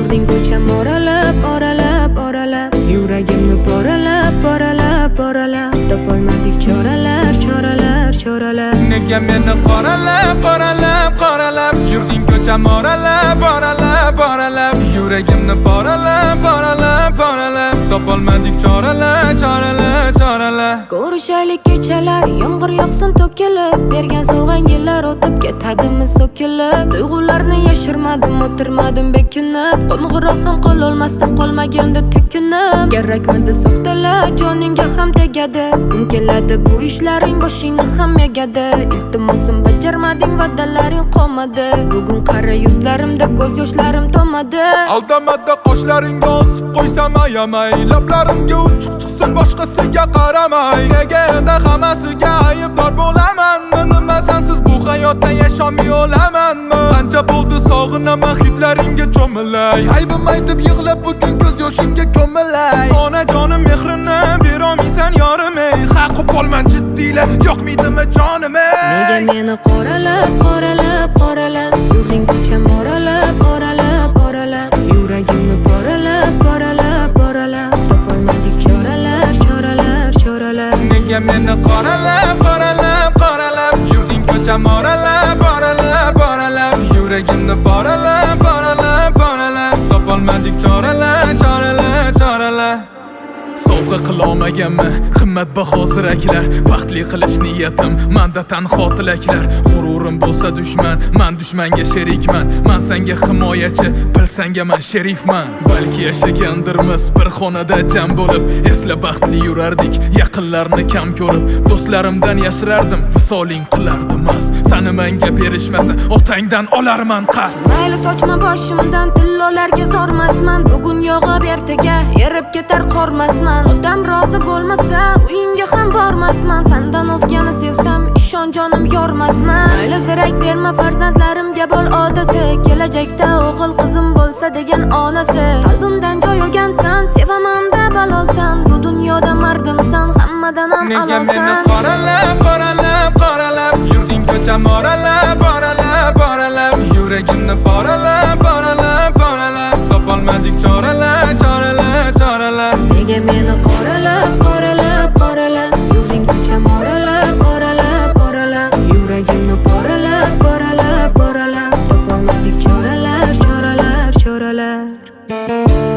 Yurding ko'cham oralab, oralab, oralab Yuragimni poralab, poralab, poralab Topolmadik choralar, choralar, choralar Nega meni qoralab, qoralab, qoralab Yurding ko'cham oralab, oralab, oralab Yuragimni poralab, poralab, poralab Topolmadik choralar, choralar, choralar Ko'rishaylik kechalar, yomg'ir yog'sin to'kilib Bergan sovg'ang yillar o'tib ketadimi so'kilib Tuyg'ularni yashirmadim, o'tirmadim bekinib Qo'ng'iroq ham qilolmasdim, qolmaganda tekinib Kerakmidi soxtalar, joningga ham tegadi Kun keladi bu ishlaring boshingni ham egadi Iltimosim bajarmading, va'dalaring qolmadi Bugun qara yuzlarimda ko'z yoshlarim tomadi Aldamada qoshlaringga osib qo'ysam ayamay Lablarimga uchuq chiqsin boshqasiga qaramay Nega endi hammasiga aybdor bo'lamanmi Nima sensiz bu hayotda yashamay o'lamanmi Qancha bo'ldi sog'inaman hidlaringga cho'milay Aybim aytib yig'lab bugun ko'z yoshimga ko'milay Onajonim mehrini berolmaysan yorim ey Haqib olman jiddiylar yoqmaydimi jonim ey Nega meni qoralab, qoralab, qoralab Yurding ko'cham oralab, oralab, oralab Yuragimni poralab, poralab, poralab Topolmadik choralar, choralar, choralar Nega meni qoralab, qoralab, qoralab Yurding ko'cham oralab, oralab, oralab Yuragimni poralab, poralab, poralab Topolmadik choralar, choralar, choralar Sovg'a qilolmaganman qimmatbaho ziraklar Baxtli qilish niyatim manda tanho tilaklar G'ururim bo'lsa dushman, man dushmanga sherikman Man senga himoyachi, bil senga man sherifman Balki yashagandirmiz bir xonada jam bo'lib Esla baxtli yurardik, yaqinlarni kam ko'rib Do'stlarimdan yashirardim, visoling qilardim mast Sani menga berishmasa, otangdan olarman qasd Mayli sochma boshimdan, tillolarga zormasman Bugun yog'ib ertaga, erib ketar qormasman Odam rozi bo'lmasa, uyingga ham bormasman Sandan o'zgani sevsam, ishon jonim yormasman Mayli zirak berma farzandlarimga bo'l odasi Kelajakda o'g'il qizim bo'lsa degan onasi Qalbimdan joy olgansan, sevaman-da balosan Bu dunyoda mardimsan, hammadan ham alosan Nega meni qoralab, qoralab, qoralab Yurding ko'cham oralab, oralab, oralab Yuragimni poralab, poralab, poralab Topolmadik choralar, choralar, choralar Nega meni qoralab, qoralab, qoralab Yurding ko'cham oralab, oralab, oralab Yuragimni poralab, poralab, poralab Topolmadik choralar, choralar, choralar